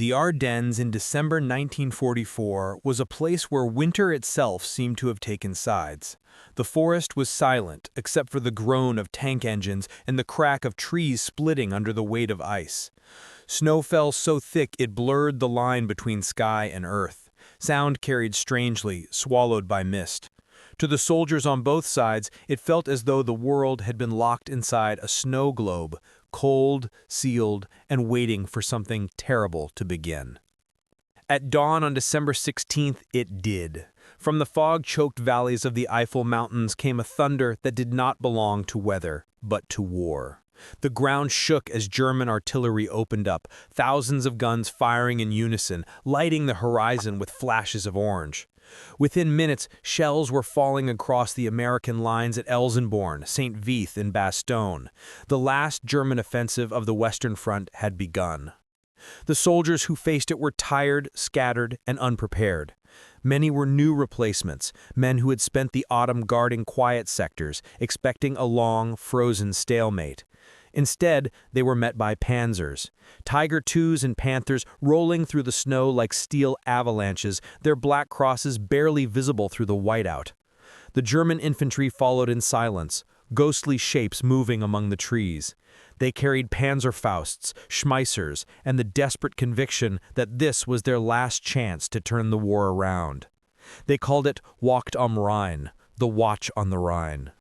The Ardennes in December 1944 was a place where winter itself seemed to have taken sides. The forest was silent, except for the groan of tank engines and the crack of trees splitting under the weight of ice. Snow fell so thick it blurred the line between sky and earth. Sound carried strangely, swallowed by mist. To the soldiers on both sides, it felt as though the world had been locked inside a snow globe, cold, sealed, and waiting for something terrible to begin. At dawn on December 16th, it did. From the fog-choked valleys of the Eifel Mountains came a thunder that did not belong to weather, but to war. The ground shook as German artillery opened up, thousands of guns firing in unison, lighting the horizon with flashes of orange. Within minutes, shells were falling across the American lines at Elsenborn, St. Vith, and Bastogne. The last German offensive of the Western Front had begun. The soldiers who faced it were tired, scattered, and unprepared. Many were new replacements, men who had spent the autumn guarding quiet sectors, expecting a long, frozen stalemate. Instead, they were met by panzers. Tiger IIs and Panthers rolling through the snow like steel avalanches, their black crosses barely visible through the whiteout. The German infantry followed in silence, ghostly shapes moving among the trees. They carried Panzerfausts, Schmeissers, and the desperate conviction that this was their last chance to turn the war around. They called it Wacht am Rhein, the Watch on the Rhine.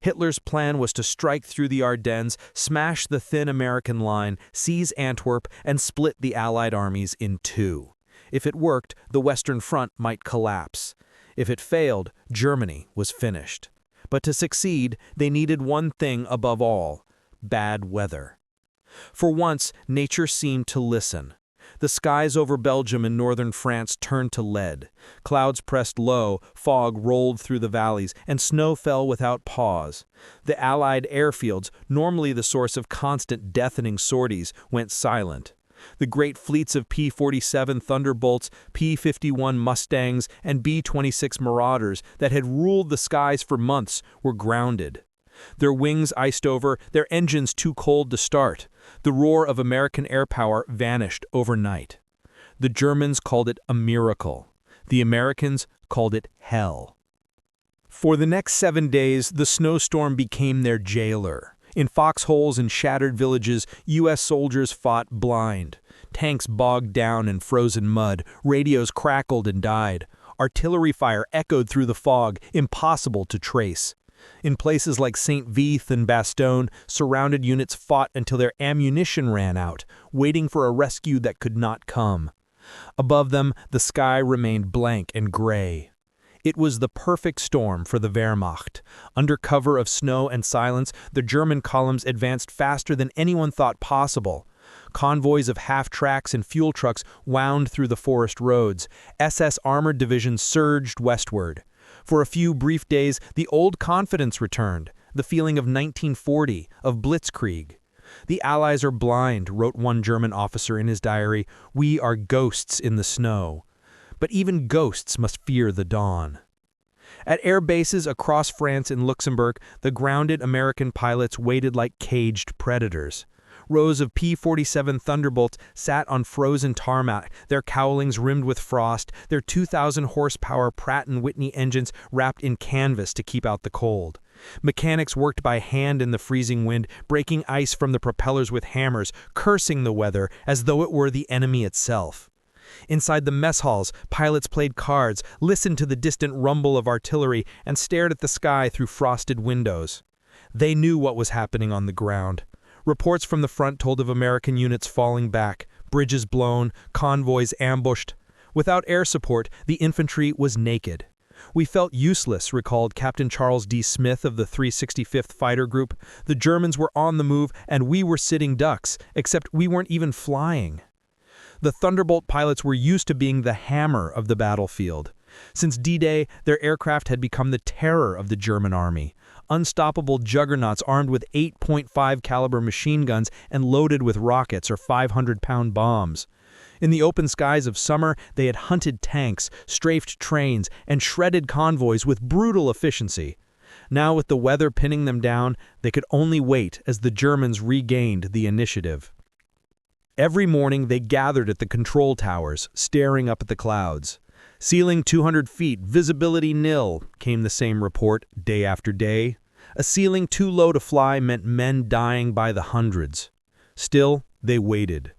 Hitler's plan was to strike through the Ardennes, smash the thin American line, seize Antwerp, and split the Allied armies in two. If it worked, the Western Front might collapse. If it failed, Germany was finished. But to succeed, they needed one thing above all: bad weather. For once, nature seemed to listen. The skies over Belgium and northern France turned to lead. Clouds pressed low, fog rolled through the valleys, and snow fell without pause. The Allied airfields, normally the source of constant deafening sorties, went silent. The great fleets of P-47 Thunderbolts, P-51 Mustangs, and B-26 Marauders that had ruled the skies for months were grounded. Their wings iced over, their engines too cold to start. The roar of American air power vanished overnight. The Germans called it a miracle. The Americans called it hell. For the next 7 days, the snowstorm became their jailer. In foxholes and shattered villages, U.S. soldiers fought blind. Tanks bogged down in frozen mud, radios crackled and died. Artillery fire echoed through the fog, impossible to trace. In places like St. Vith and Bastogne, surrounded units fought until their ammunition ran out, waiting for a rescue that could not come. Above them, the sky remained blank and gray. It was the perfect storm for the Wehrmacht. Under cover of snow and silence, the German columns advanced faster than anyone thought possible. Convoys of half-tracks and fuel trucks wound through the forest roads. SS armored divisions surged westward. For a few brief days, the old confidence returned, the feeling of 1940, of blitzkrieg. "The Allies are blind," wrote one German officer in his diary. "We are ghosts in the snow." But even ghosts must fear the dawn. At air bases across France and Luxembourg, the grounded American pilots waited like caged predators. Rows of P-47 Thunderbolts sat on frozen tarmac, their cowlings rimmed with frost, their 2,000-horsepower Pratt & Whitney engines wrapped in canvas to keep out the cold. Mechanics worked by hand in the freezing wind, breaking ice from the propellers with hammers, cursing the weather as though it were the enemy itself. Inside the mess halls, pilots played cards, listened to the distant rumble of artillery, and stared at the sky through frosted windows. They knew what was happening on the ground. Reports from the front told of American units falling back, bridges blown, convoys ambushed. Without air support, the infantry was naked. "We felt useless," recalled Captain Charles D. Smith of the 365th Fighter Group. "The Germans were on the move, and we were sitting ducks, except we weren't even flying." The Thunderbolt pilots were used to being the hammer of the battlefield. Since D-Day, their aircraft had become the terror of the German army. Unstoppable juggernauts armed with 8.5 caliber machine guns and loaded with rockets or 500-pound bombs. In the open skies of summer, they had hunted tanks, strafed trains, and shredded convoys with brutal efficiency. Now, with the weather pinning them down, they could only wait as the Germans regained the initiative. Every morning they gathered at the control towers, staring up at the clouds. Ceiling 200 feet, visibility nil, came the same report day after day. A ceiling too low to fly meant men dying by the hundreds. Still, they waited.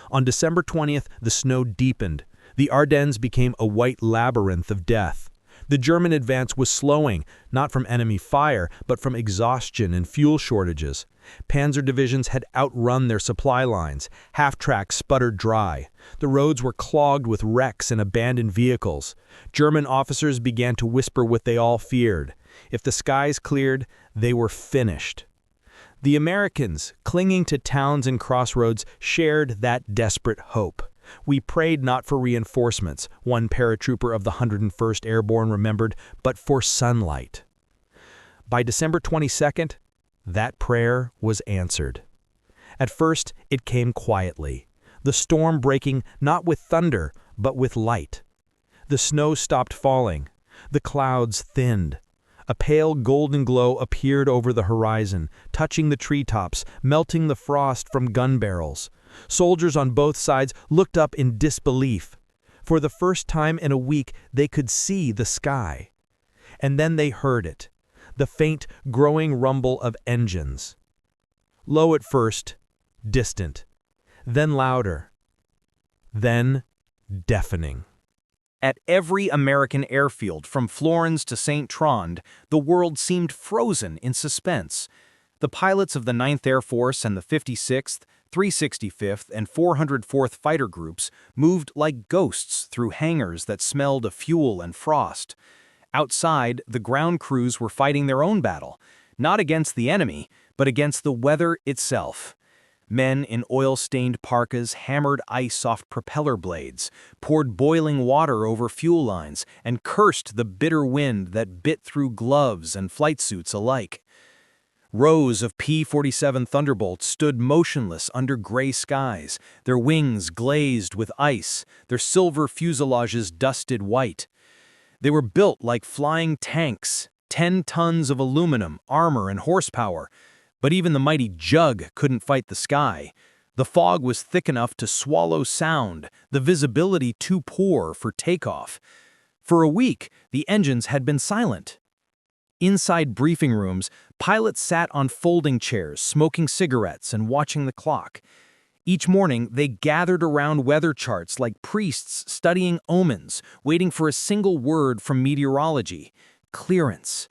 On December 20th, the snow deepened. The Ardennes became a white labyrinth of death. The German advance was slowing, not from enemy fire, but from exhaustion and fuel shortages. Panzer divisions had outrun their supply lines. Half-tracks sputtered dry. The roads were clogged with wrecks and abandoned vehicles. German officers began to whisper what they all feared. If the skies cleared, they were finished. The Americans, clinging to towns and crossroads, shared that desperate hope. "We prayed not for reinforcements," one paratrooper of the 101st Airborne remembered, "but for sunlight." By December 22nd, that prayer was answered. At first, it came quietly, the storm breaking not with thunder, but with light. The snow stopped falling. The clouds thinned. A pale golden glow appeared over the horizon, touching the treetops, melting the frost from gun barrels. Soldiers on both sides looked up in disbelief. For the first time in a week, they could see the sky. And then they heard it, the faint, growing rumble of engines. Low at first, distant, then louder, then deafening. At every American airfield, from Florence to St. Trond, the world seemed frozen in suspense. The pilots of the 9th Air Force and the 56th, 365th, and 404th Fighter Groups moved like ghosts through hangars that smelled of fuel and frost. Outside, the ground crews were fighting their own battle, not against the enemy, but against the weather itself. Men in oil-stained parkas hammered ice off propeller blades, poured boiling water over fuel lines, and cursed the bitter wind that bit through gloves and flight suits alike. Rows of P-47 Thunderbolts stood motionless under gray skies, their wings glazed with ice, their silver fuselages dusted white. They were built like flying tanks, 10 tons of aluminum, armor, and horsepower. But even the mighty Jug couldn't fight the sky. The fog was thick enough to swallow sound, the visibility too poor for takeoff. For a week, the engines had been silent. Inside briefing rooms, pilots sat on folding chairs, smoking cigarettes and watching the clock. Each morning, they gathered around weather charts like priests studying omens, waiting for a single word from meteorology: clearance.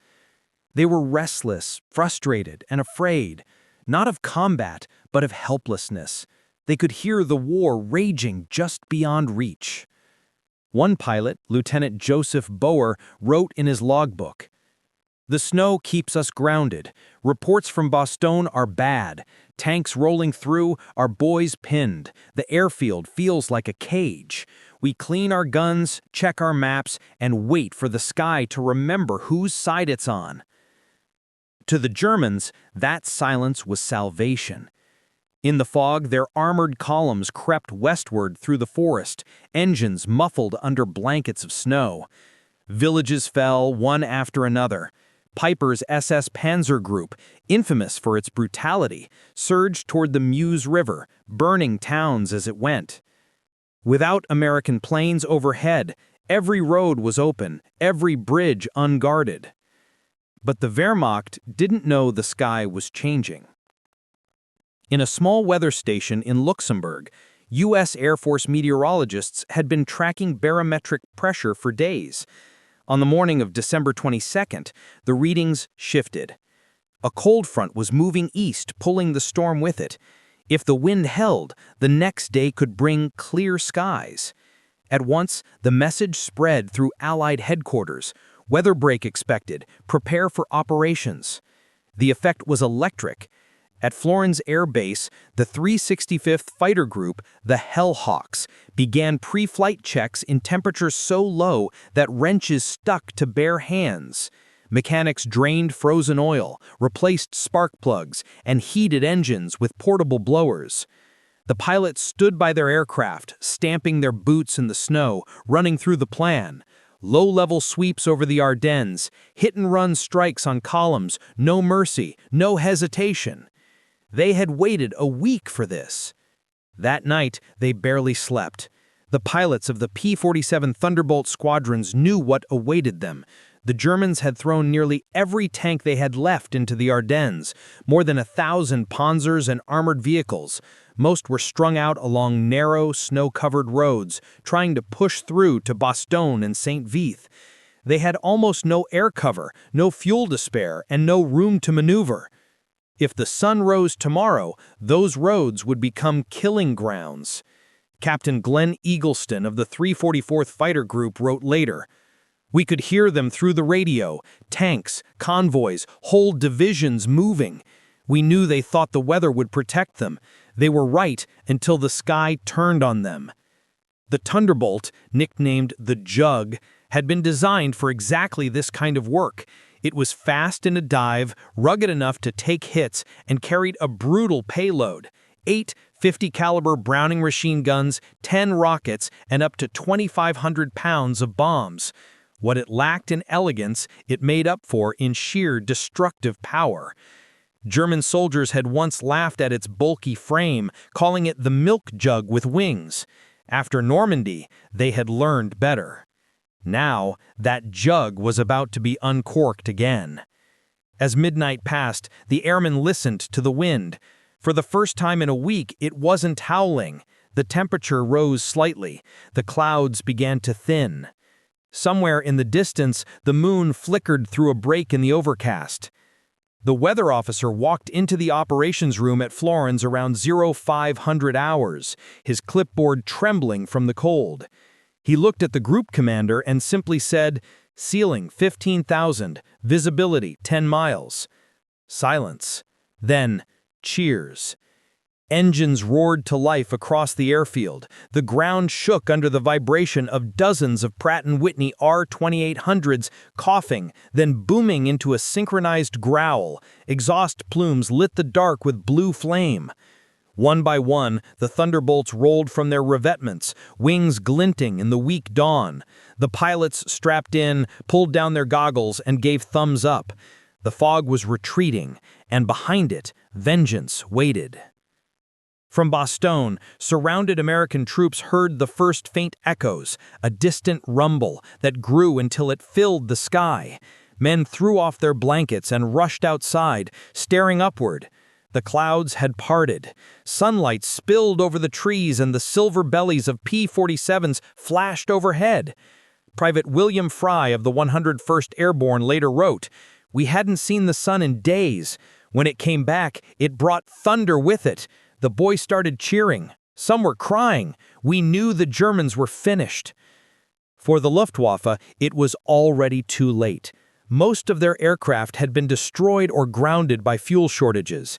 They were restless, frustrated, and afraid, not of combat, but of helplessness. They could hear the war raging just beyond reach. One pilot, Lieutenant Joseph Boer, wrote in his logbook, "The snow keeps us grounded. Reports from Bastogne are bad. Tanks rolling through, our boys pinned. The airfield feels like a cage. We clean our guns, check our maps, and wait for the sky to remember whose side it's on." To the Germans, that silence was salvation. In the fog, their armored columns crept westward through the forest, engines muffled under blankets of snow. Villages fell, one after another. Piper's SS Panzer Group, infamous for its brutality, surged toward the Meuse River, burning towns as it went. Without American planes overhead, every road was open, every bridge unguarded. But the Wehrmacht didn't know the sky was changing. In a small weather station in Luxembourg, U.S. Air Force meteorologists had been tracking barometric pressure for days. On the morning of December 22nd, the readings shifted. A cold front was moving east, pulling the storm with it. If the wind held, the next day could bring clear skies. At once, the message spread through Allied headquarters. Weather break expected. Prepare for operations. The effect was electric. At Florence Air Base, the 365th Fighter Group, the Hellhawks, began pre-flight checks in temperatures so low that wrenches stuck to bare hands. Mechanics drained frozen oil, replaced spark plugs, and heated engines with portable blowers. The pilots stood by their aircraft, stamping their boots in the snow, running through the plan. Low-level sweeps over the Ardennes, hit-and-run strikes on columns, no mercy, no hesitation. They had waited a week for this. That night, they barely slept. The pilots of the P-47 Thunderbolt squadrons knew what awaited them. The Germans had thrown nearly every tank they had left into the Ardennes, more than 1,000 panzers and armored vehicles. Most were strung out along narrow, snow-covered roads, trying to push through to Bastogne and St. Vith. They had almost no air cover, no fuel to spare, and no room to maneuver. If the sun rose tomorrow, those roads would become killing grounds. Captain Glenn Eagleston of the 344th Fighter Group wrote later, "We could hear them through the radio, tanks, convoys, whole divisions moving. We knew they thought the weather would protect them. They were right until the sky turned on them." The Thunderbolt, nicknamed the Jug, had been designed for exactly this kind of work. It was fast in a dive, rugged enough to take hits, and carried a brutal payload. 8 50-caliber Browning machine guns, 10 rockets, and up to 2,500 pounds of bombs. What it lacked in elegance, it made up for in sheer destructive power. German soldiers had once laughed at its bulky frame, calling it the milk jug with wings. After Normandy, they had learned better. Now, that jug was about to be uncorked again. As midnight passed, the airmen listened to the wind. For the first time in a week, it wasn't howling. The temperature rose slightly. The clouds began to thin. Somewhere in the distance, the moon flickered through a break in the overcast. The weather officer walked into the operations room at Florence around 0500 hours, his clipboard trembling from the cold. He looked at the group commander and simply said, "Ceiling 15,000, visibility 10 miles. Silence. Then, cheers. Engines roared to life across the airfield. The ground shook under the vibration of dozens of Pratt & Whitney R-2800s coughing, then booming into a synchronized growl. Exhaust plumes lit the dark with blue flame. One by one, the Thunderbolts rolled from their revetments, wings glinting in the weak dawn. The pilots strapped in, pulled down their goggles, and gave thumbs up. The fog was retreating, and behind it, vengeance waited. From Bastogne, surrounded American troops heard the first faint echoes, a distant rumble that grew until it filled the sky. Men threw off their blankets and rushed outside, staring upward. The clouds had parted. Sunlight spilled over the trees and the silver bellies of P-47s flashed overhead. Private William Fry of the 101st Airborne later wrote, "We hadn't seen the sun in days. When it came back, it brought thunder with it. The boys started cheering. Some were crying. We knew the Germans were finished." For the Luftwaffe, it was already too late. Most of their aircraft had been destroyed or grounded by fuel shortages.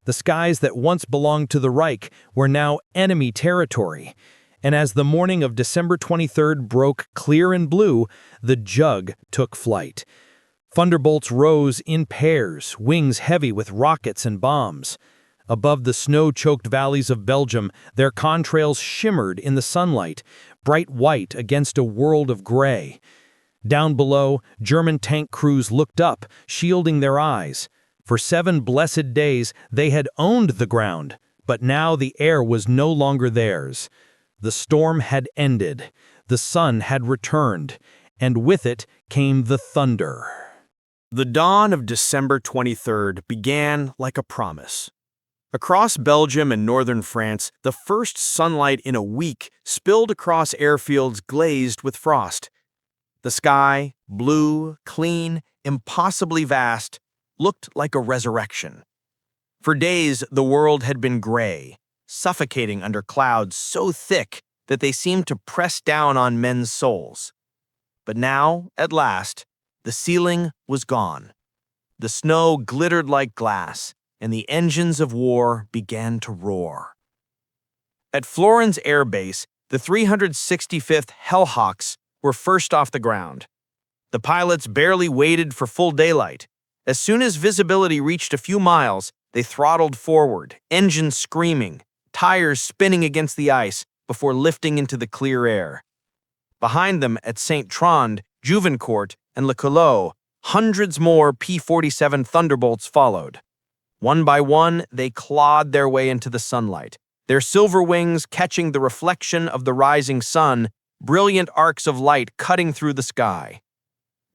The skies that once belonged to the Reich were now enemy territory. And as the morning of December 23rd broke clear and blue, the Jug took flight. Thunderbolts rose in pairs, wings heavy with rockets and bombs. Above the snow-choked valleys of Belgium, their contrails shimmered in the sunlight, bright white against a world of gray. Down below, German tank crews looked up, shielding their eyes. For 7 blessed days, they had owned the ground, but now the air was no longer theirs. The storm had ended, the sun had returned, and with it came the thunder. The dawn of December 23rd began like a promise. Across Belgium and northern France, the first sunlight in a week spilled across airfields glazed with frost. The sky, blue, clean, impossibly vast, looked like a resurrection. For days, the world had been gray, suffocating under clouds so thick that they seemed to press down on men's souls. But now, at last, the ceiling was gone. The snow glittered like glass, and the engines of war began to roar. At Florence Air Base, the 365th Hellhawks were first off the ground. The pilots barely waited for full daylight. As soon as visibility reached a few miles, they throttled forward, engines screaming, tires spinning against the ice before lifting into the clear air. Behind them at Saint-Trond, Juvincourt, and Le Clos, hundreds more P-47 Thunderbolts followed. One by one, they clawed their way into the sunlight, their silver wings catching the reflection of the rising sun, brilliant arcs of light cutting through the sky.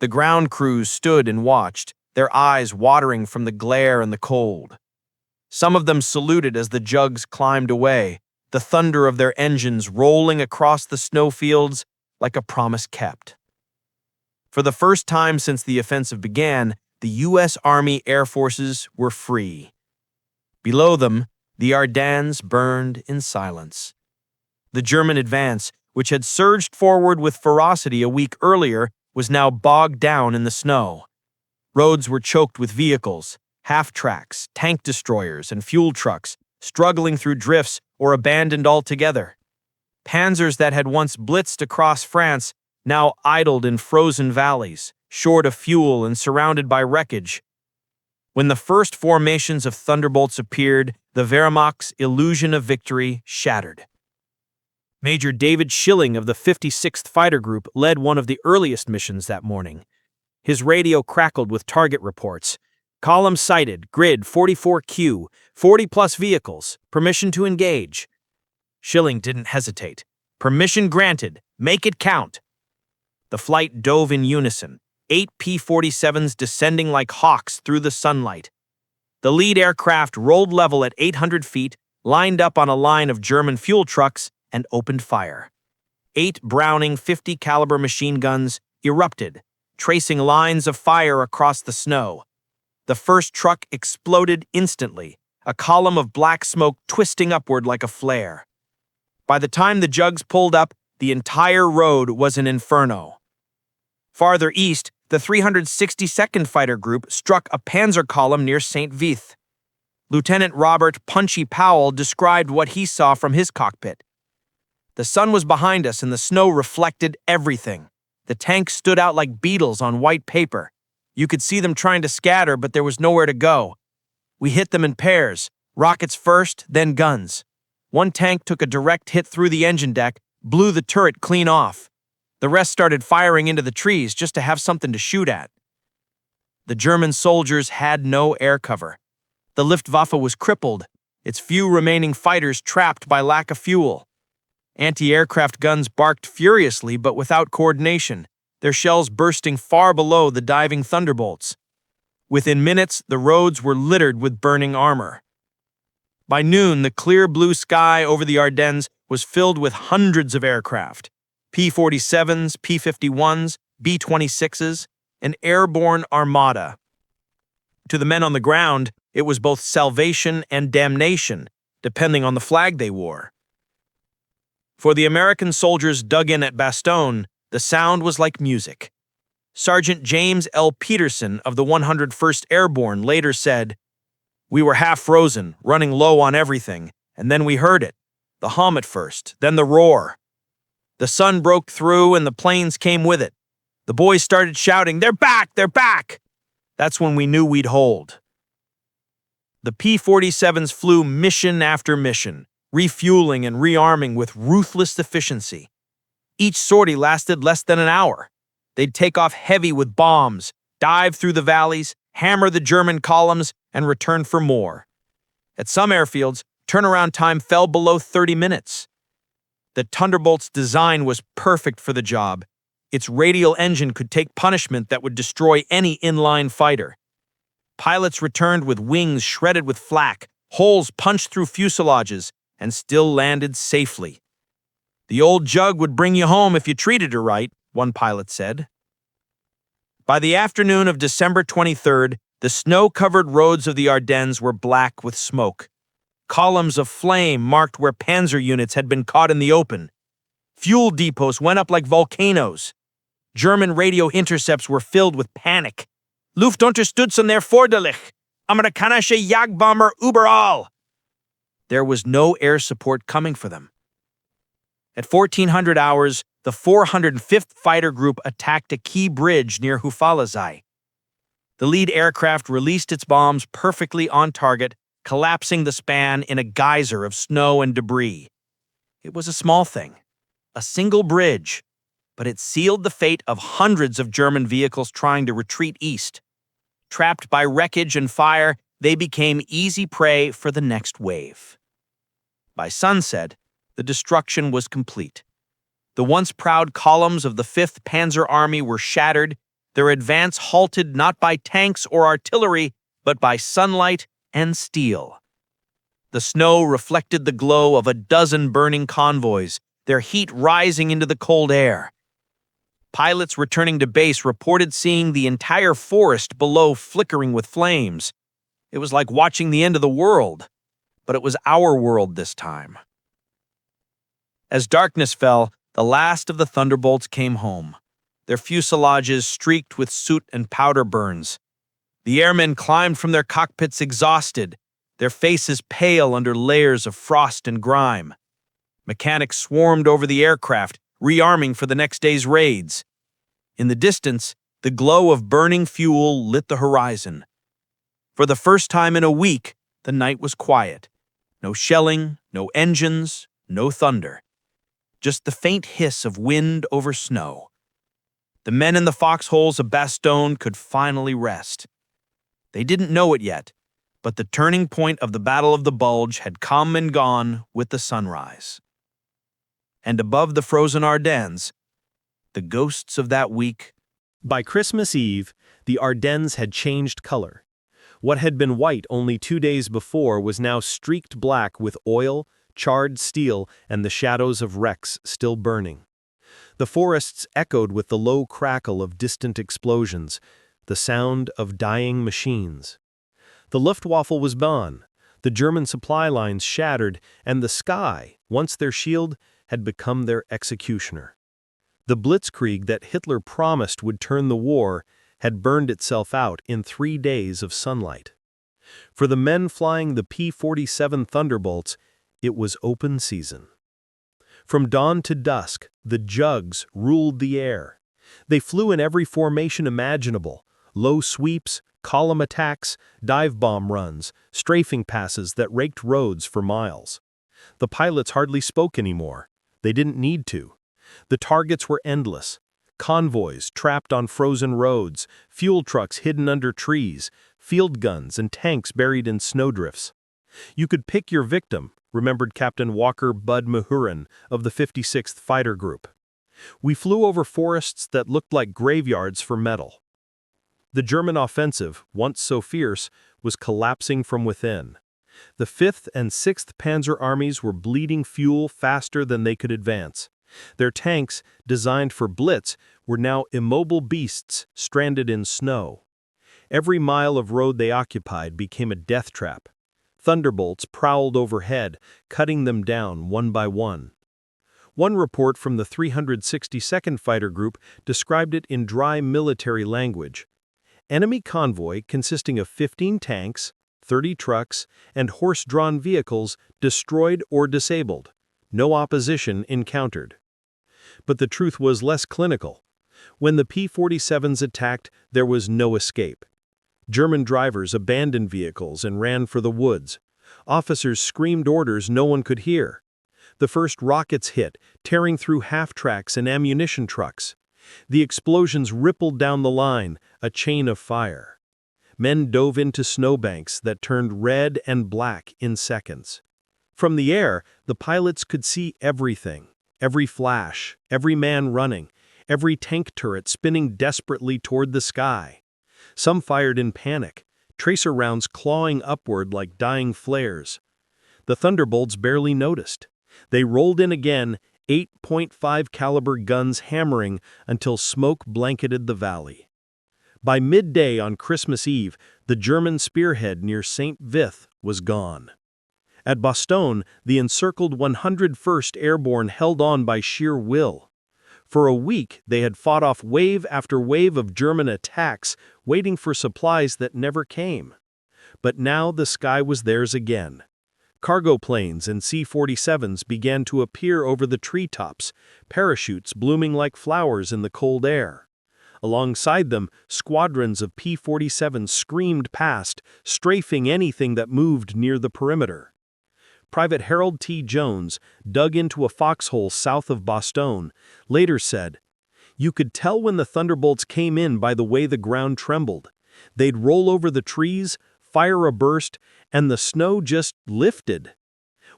The ground crews stood and watched, their eyes watering from the glare and the cold. Some of them saluted as the jugs climbed away, the thunder of their engines rolling across the snowfields like a promise kept. For the first time since the offensive began, the U.S. Army Air Forces were free. Below them, the Ardennes burned in silence. The German advance, which had surged forward with ferocity a week earlier, was now bogged down in the snow. Roads were choked with vehicles, half-tracks, tank destroyers, and fuel trucks, struggling through drifts or abandoned altogether. Panzers that had once blitzed across France now idled in frozen valleys, short of fuel and surrounded by wreckage. When the first formations of Thunderbolts appeared, the Wehrmacht's illusion of victory shattered. Major David Schilling of the 56th Fighter Group led one of the earliest missions that morning. His radio crackled with target reports. Column sighted, grid 44Q, 40-plus vehicles, permission to engage. Schilling didn't hesitate. Permission granted, make it count. The flight dove in unison, 8 P-47s descending like hawks through the sunlight. The lead aircraft rolled level at 800 feet, lined up on a line of German fuel trucks, and opened fire. 8 Browning 50 caliber machine guns erupted, tracing lines of fire across the snow. The first truck exploded instantly, a column of black smoke twisting upward like a flare. By the time the jugs pulled up, the entire road was an inferno. Farther east, the 362nd Fighter Group struck a panzer column near St. Vith. Lieutenant Robert Punchy Powell described what he saw from his cockpit. The sun was behind us and the snow reflected everything. The tanks stood out like beetles on white paper. You could see them trying to scatter, but there was nowhere to go. We hit them in pairs, rockets first, then guns. One tank took a direct hit through the engine deck, blew the turret clean off. The rest started firing into the trees just to have something to shoot at. The German soldiers had no air cover. The Luftwaffe was crippled, its few remaining fighters trapped by lack of fuel. Anti-aircraft guns barked furiously but without coordination, their shells bursting far below the diving Thunderbolts. Within minutes, the roads were littered with burning armor. By noon, the clear blue sky over the Ardennes was filled with hundreds of aircraft. P-47s, P-51s, B-26s, an airborne armada. To the men on the ground, it was both salvation and damnation, depending on the flag they wore. For the American soldiers dug in at Bastogne, the sound was like music. Sergeant James L. Peterson of the 101st Airborne later said, "We were half frozen, running low on everything, and then we heard it. The hum at first, then the roar. The sun broke through and the planes came with it. The boys started shouting, 'They're back! They're back!' That's when we knew we'd hold." The P-47s flew mission after mission, refueling and rearming with ruthless efficiency. Each sortie lasted less than an hour. They'd take off heavy with bombs, dive through the valleys, hammer the German columns, and return for more. At some airfields, turnaround time fell below 30 minutes. The Thunderbolt's design was perfect for the job. Its radial engine could take punishment that would destroy any inline fighter. Pilots returned with wings shredded with flak, holes punched through fuselages, and still landed safely. "The old jug would bring you home if you treated her right," one pilot said. By the afternoon of December 23rd, the snow-covered roads of the Ardennes were black with smoke. Columns of flame marked where panzer units had been caught in the open. Fuel depots went up like volcanoes. German radio intercepts were filled with panic. "Luftunterstützung erforderlich! Amerikanische Jagdbomber überall!" There was no air support coming for them. At 1400 hours, the 405th Fighter Group attacked a key bridge near Hufalazai. The lead aircraft released its bombs perfectly on target, collapsing the span in a geyser of snow and debris. It was a small thing, a single bridge, but it sealed the fate of hundreds of German vehicles trying to retreat east. Trapped by wreckage and fire, they became easy prey for the next wave. By sunset, the destruction was complete. The once proud columns of the 5th Panzer Army were shattered, their advance halted not by tanks or artillery, but by sunlight and steel. The snow reflected the glow of a dozen burning convoys, their heat rising into the cold air. Pilots returning to base reported seeing the entire forest below flickering with flames. It was like watching the end of the world, but it was our world this time. As darkness fell, the last of the Thunderbolts came home, their fuselages streaked with soot and powder burns. The airmen climbed from their cockpits exhausted, their faces pale under layers of frost and grime. Mechanics swarmed over the aircraft, rearming for the next day's raids. In the distance, the glow of burning fuel lit the horizon. For the first time in a week, the night was quiet. No shelling, no engines, no thunder. Just the faint hiss of wind over snow. The men in the foxholes of Bastogne could finally rest. They didn't know it yet, but the turning point of the Battle of the Bulge had come and gone with the sunrise. And above the frozen Ardennes, the ghosts of that week. By Christmas Eve, the Ardennes had changed color. What had been white only 2 days before was now streaked black with oil, charred steel, and the shadows of wrecks still burning. The forests echoed with the low crackle of distant explosions, the sound of dying machines. The Luftwaffe was gone, the German supply lines shattered, and the sky, once their shield, had become their executioner. The blitzkrieg that Hitler promised would turn the war had burned itself out in 3 days of sunlight. For the men flying the P-47 Thunderbolts, it was open season. From dawn to dusk, the Jugs ruled the air. They flew in every formation imaginable: low sweeps, column attacks, dive bomb runs, strafing passes that raked roads for miles. The pilots hardly spoke anymore. They didn't need to. The targets were endless. Convoys trapped on frozen roads, fuel trucks hidden under trees, field guns and tanks buried in snowdrifts. You could pick your victim, remembered Captain Walker Bud Mahurin of the 56th Fighter Group. We flew over forests that looked like graveyards for metal. The German offensive, once so fierce, was collapsing from within. The 5th and 6th Panzer Armies were bleeding fuel faster than they could advance. Their tanks, designed for blitz, were now immobile beasts stranded in snow. Every mile of road they occupied became a death trap. Thunderbolts prowled overhead, cutting them down one by one. One report from the 362nd Fighter Group described it in dry military language. Enemy convoy consisting of 15 tanks, 30 trucks, and horse-drawn vehicles destroyed or disabled. No opposition encountered. But the truth was less clinical. When the P-47s attacked, there was no escape. German drivers abandoned vehicles and ran for the woods. Officers screamed orders no one could hear. The first rockets hit, tearing through half-tracks and ammunition trucks. The explosions rippled down the line, a chain of fire. Men dove into snowbanks that turned red and black in seconds. From the air, the pilots could see everything. Every flash, every man running, every tank turret spinning desperately toward the sky. Some fired in panic, tracer rounds clawing upward like dying flares. The Thunderbolts barely noticed. They rolled in again, 8.5 caliber guns hammering until smoke blanketed the valley. By midday on Christmas Eve, the German spearhead near St. Vith was gone. At Bastogne, the encircled 101st Airborne held on by sheer will. For a week, they had fought off wave after wave of German attacks, waiting for supplies that never came. But now the sky was theirs again. Cargo planes and C-47s began to appear over the treetops, parachutes blooming like flowers in the cold air. Alongside them, squadrons of P-47s screamed past, strafing anything that moved near the perimeter. Private Harold T. Jones, dug into a foxhole south of Bastogne, later said, "You could tell when the Thunderbolts came in by the way the ground trembled. They'd roll over the trees, fire a burst, and the snow just lifted.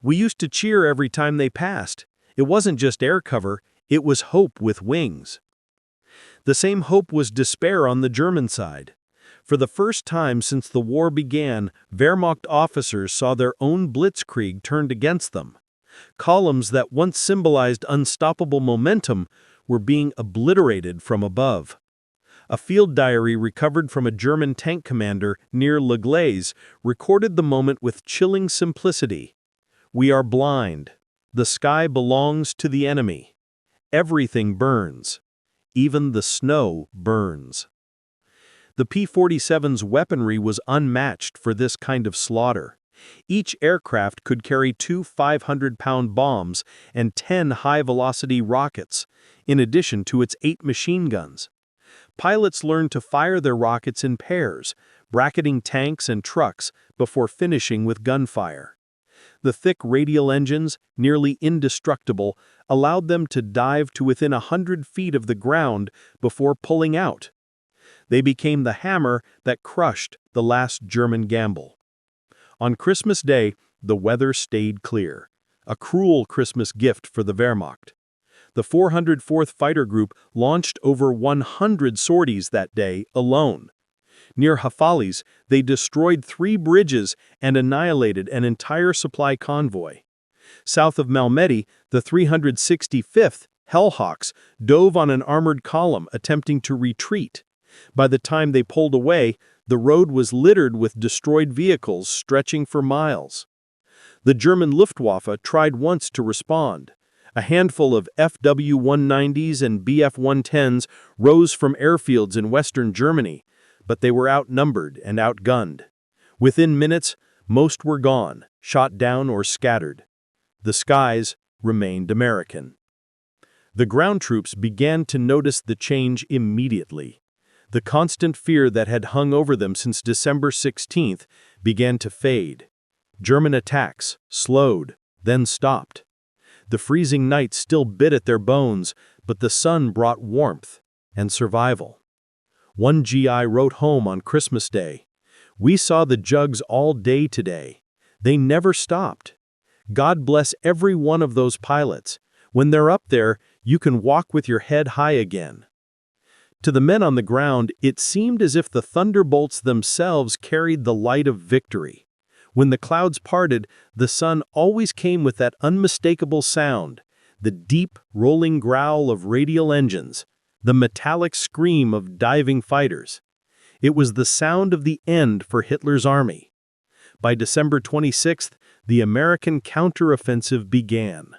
We used to cheer every time they passed. It wasn't just air cover, it was hope with wings. The same hope was despair on the German side. For the first time since the war began, Wehrmacht officers saw their own blitzkrieg turned against them. Columns that once symbolized unstoppable momentum were being obliterated from above. A field diary recovered from a German tank commander near Le Glaise recorded the moment with chilling simplicity. "We are blind. The sky belongs to the enemy. Everything burns. Even the snow burns." The P-47's weaponry was unmatched for this kind of slaughter. Each aircraft could carry 2 500-pound bombs and 10 high-velocity rockets, in addition to its 8 machine guns. Pilots learned to fire their rockets in pairs, bracketing tanks and trucks before finishing with gunfire. The thick radial engines, nearly indestructible, allowed them to dive to within 100 feet of the ground before pulling out. They became the hammer that crushed the last German gamble. On Christmas Day, the weather stayed clear, a cruel Christmas gift for the Wehrmacht. The 404th Fighter Group launched over 100 sorties that day alone. Near Hafali's, they destroyed 3 bridges and annihilated an entire supply convoy. South of Malmedy, the 365th Hellhawks dove on an armored column attempting to retreat. By the time they pulled away, the road was littered with destroyed vehicles stretching for miles. The German Luftwaffe tried once to respond. A handful of FW-190s and Bf-110s rose from airfields in western Germany, but they were outnumbered and outgunned. Within minutes, most were gone, shot down or scattered. The skies remained American. The ground troops began to notice the change immediately. The constant fear that had hung over them since December 16th began to fade. German attacks slowed, then stopped. The freezing night still bit at their bones, but the sun brought warmth and survival. One GI wrote home on Christmas Day, "We saw the jugs all day today. They never stopped. God bless every one of those pilots. When they're up there, you can walk with your head high again." To the men on the ground, it seemed as if the Thunderbolts themselves carried the light of victory. When the clouds parted, the sun always came with that unmistakable sound, the deep, rolling growl of radial engines, the metallic scream of diving fighters. It was the sound of the end for Hitler's army. By December 26th, the American counteroffensive began.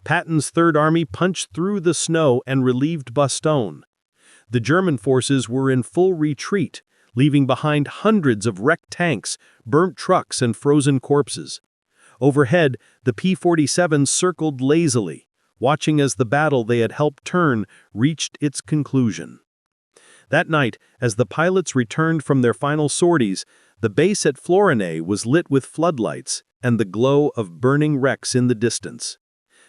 Patton's Third Army punched through the snow and relieved Bastogne. The German forces were in full retreat, leaving behind hundreds of wrecked tanks, burnt trucks, and frozen corpses. Overhead, the P-47 circled lazily, watching as the battle they had helped turn reached its conclusion. That night, as the pilots returned from their final sorties, the base at Florenay was lit with floodlights and the glow of burning wrecks in the distance.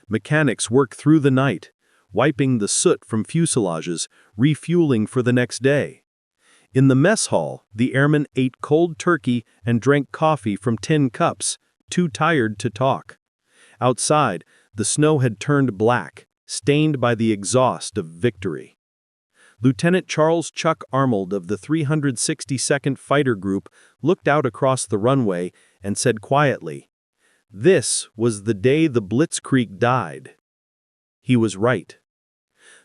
Mechanics worked through the night, wiping the soot from fuselages, refueling for the next day. In the mess hall, the airmen ate cold turkey and drank coffee from tin cups, too tired to talk. Outside, the snow had turned black, stained by the exhaust of victory. Lieutenant Charles Chuck Arnold of the 362nd Fighter Group looked out across the runway and said quietly, "This was the day the Blitzkrieg died." He was right.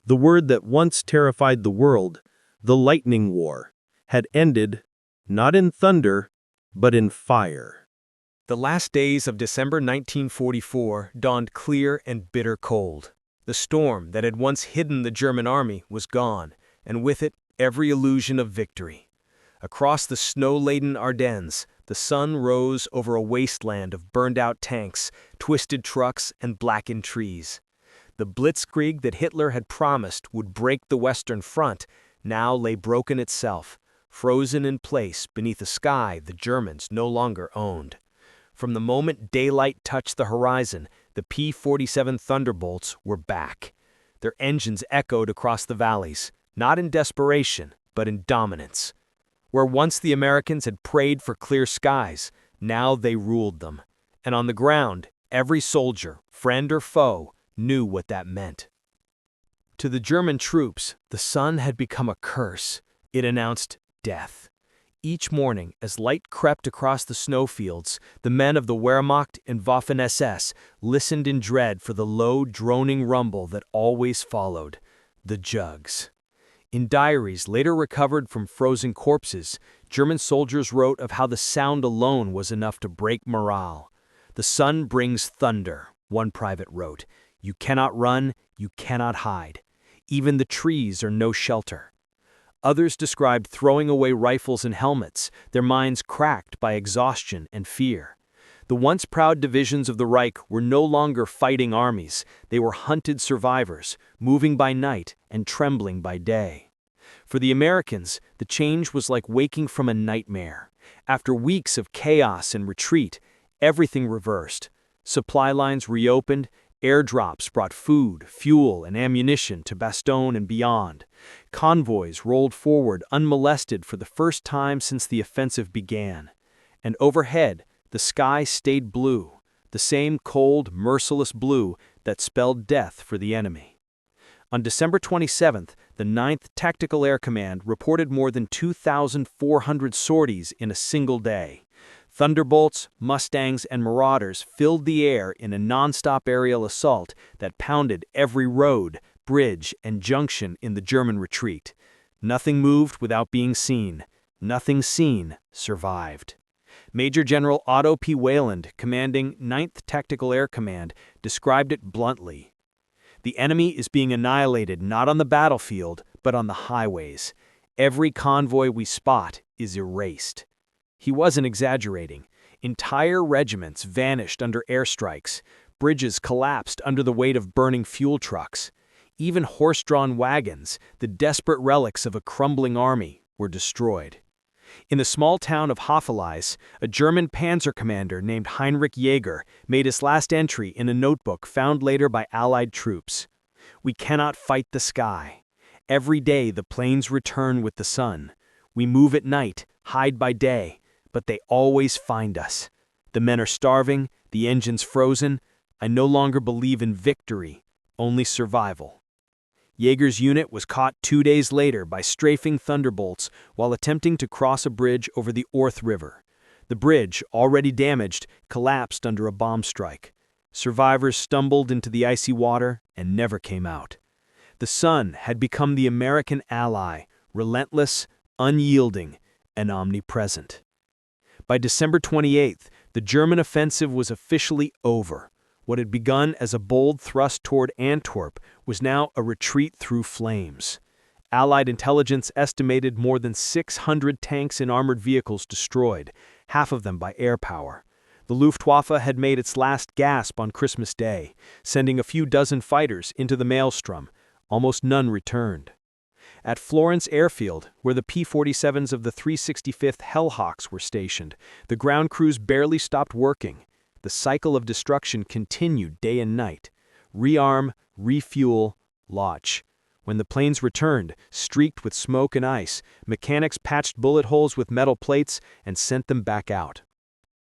The word that once terrified the world, the Lightning War, had ended, not in thunder, but in fire. The last days of December 1944 dawned clear and bitter cold. The storm that had once hidden the German army was gone, and with it, every illusion of victory. Across the snow-laden Ardennes, the sun rose over a wasteland of burned-out tanks, twisted trucks, and blackened trees. The blitzkrieg that Hitler had promised would break the Western Front now lay broken itself, frozen in place beneath a sky the Germans no longer owned. From the moment daylight touched the horizon, the P-47 Thunderbolts were back. Their engines echoed across the valleys, not in desperation, but in dominance. Where once the Americans had prayed for clear skies, now they ruled them. And on the ground, Every soldier, friend or foe, knew what that meant. To the German troops, the sun had become a curse. It announced death. Each morning, as light crept across the snowfields, the men of the Wehrmacht and Waffen-SS listened in dread for the low, droning rumble that always followed, the jugs. In diaries later recovered from frozen corpses, German soldiers wrote of how the sound alone was enough to break morale. "The sun brings thunder," one private wrote. "You cannot run, you cannot hide. Even the trees are no shelter." Others described throwing away rifles and helmets, their minds cracked by exhaustion and fear. The once proud divisions of the Reich were no longer fighting armies, they were hunted survivors, moving by night and trembling by day. For the Americans, the change was like waking from a nightmare. After weeks of chaos and retreat, everything reversed. Supply lines reopened, airdrops brought food, fuel, and ammunition to Bastogne and beyond. Convoys rolled forward unmolested for the first time since the offensive began. And overhead, the sky stayed blue, the same cold, merciless blue that spelled death for the enemy. On December 27th, the 9th Tactical Air Command reported more than 2,400 sorties in a single day. Thunderbolts, Mustangs, and Marauders filled the air in a non-stop aerial assault that pounded every road, bridge, and junction in the German retreat. Nothing moved without being seen. Nothing seen survived. Major General Otto P. Wayland, commanding 9th Tactical Air Command, described it bluntly. "The enemy is being annihilated not on the battlefield, but on the highways. Every convoy we spot is erased." He wasn't exaggerating. Entire regiments vanished under airstrikes. Bridges collapsed under the weight of burning fuel trucks. Even horse-drawn wagons, the desperate relics of a crumbling army, were destroyed. In the small town of Hoffelais, a German panzer commander named Heinrich Jäger made his last entry in a notebook found later by Allied troops. "We cannot fight the sky. Every day the planes return with the sun. We move at night, hide by day, but they always find us. The men are starving, the engines frozen. I no longer believe in victory, only survival." Jaeger's unit was caught 2 days later by strafing Thunderbolts while attempting to cross a bridge over the Orth River. The bridge, already damaged, collapsed under a bomb strike. Survivors stumbled into the icy water and never came out. The sun had become the American ally, relentless, unyielding, and omnipresent. By December 28th, the German offensive was officially over. What had begun as a bold thrust toward Antwerp was now a retreat through flames. Allied intelligence estimated more than 600 tanks and armored vehicles destroyed, half of them by air power. The Luftwaffe had made its last gasp on Christmas Day, sending a few dozen fighters into the maelstrom. Almost none returned. At Florence Airfield, where the P-47s of the 365th Hellhawks were stationed, the ground crews barely stopped working. The cycle of destruction continued day and night. Rearm, refuel, launch. When the planes returned, streaked with smoke and ice, mechanics patched bullet holes with metal plates and sent them back out.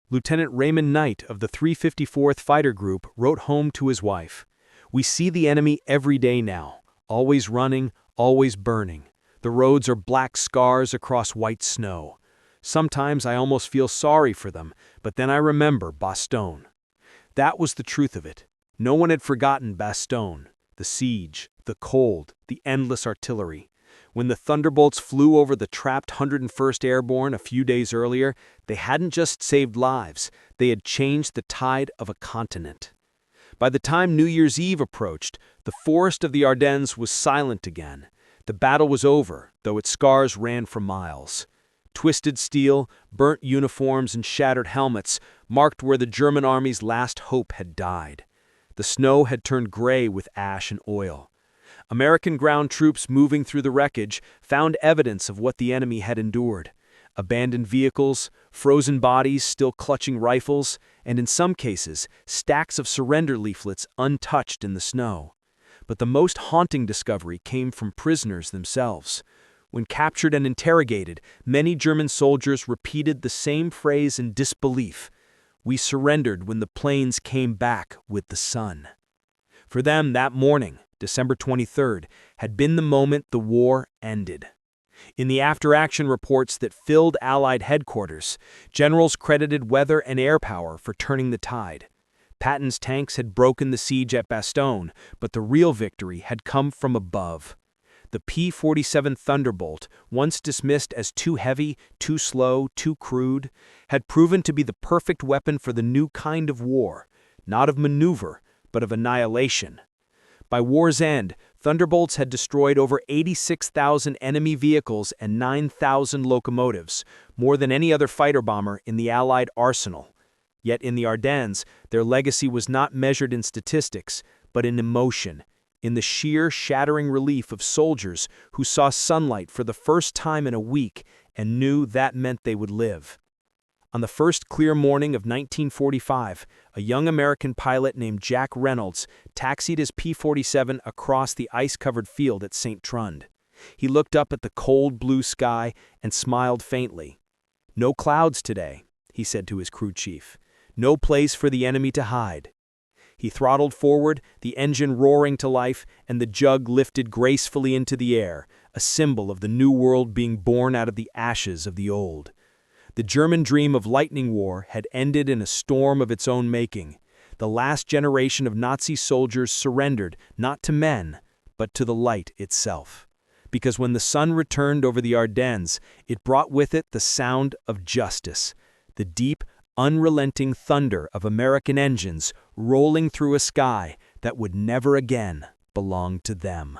Lieutenant Raymond Knight of the 354th Fighter Group wrote home to his wife, "We see the enemy every day now, always running, always burning. The roads are black scars across white snow. Sometimes I almost feel sorry for them, but then I remember Bastogne." That was the truth of it. No one had forgotten Bastogne, the siege, the cold, the endless artillery. When the Thunderbolts flew over the trapped 101st Airborne a few days earlier, they hadn't just saved lives, they had changed the tide of a continent. By the time New Year's Eve approached, the forest of the Ardennes was silent again. The battle was over, though its scars ran for miles. Twisted steel, burnt uniforms, and shattered helmets marked where the German army's last hope had died. The snow had turned gray with ash and oil. American ground troops moving through the wreckage found evidence of what the enemy had endured. Abandoned vehicles, frozen bodies still clutching rifles, and in some cases, stacks of surrender leaflets untouched in the snow. But the most haunting discovery came from prisoners themselves. When captured and interrogated, many German soldiers repeated the same phrase in disbelief. We surrendered when the planes came back with the sun. For them, that morning, December 23rd, had been the moment the war ended. In the after-action reports that filled Allied headquarters, generals credited weather and air power for turning the tide. Patton's tanks had broken the siege at Bastogne, but the real victory had come from above. The P-47 Thunderbolt, once dismissed as too heavy, too slow, too crude, had proven to be the perfect weapon for the new kind of war, not of maneuver, but of annihilation. By war's end, Thunderbolts had destroyed over 86,000 enemy vehicles and 9,000 locomotives, more than any other fighter bomber in the Allied arsenal. Yet in the Ardennes, their legacy was not measured in statistics, but in emotion, in the sheer shattering relief of soldiers who saw sunlight for the first time in a week and knew that meant they would live. On the first clear morning of 1945, a young American pilot named Jack Reynolds taxied his P-47 across the ice-covered field at St. Trond. He looked up at the cold blue sky and smiled faintly. "No clouds today," he said to his crew chief. "No place for the enemy to hide." He throttled forward, the engine roaring to life, and the jug lifted gracefully into the air, a symbol of the new world being born out of the ashes of the old. The German dream of lightning war had ended in a storm of its own making. The last generation of Nazi soldiers surrendered not to men, but to the light itself. Because when the sun returned over the Ardennes, it brought with it the sound of justice, the deep, unrelenting thunder of American engines rolling through a sky that would never again belong to them.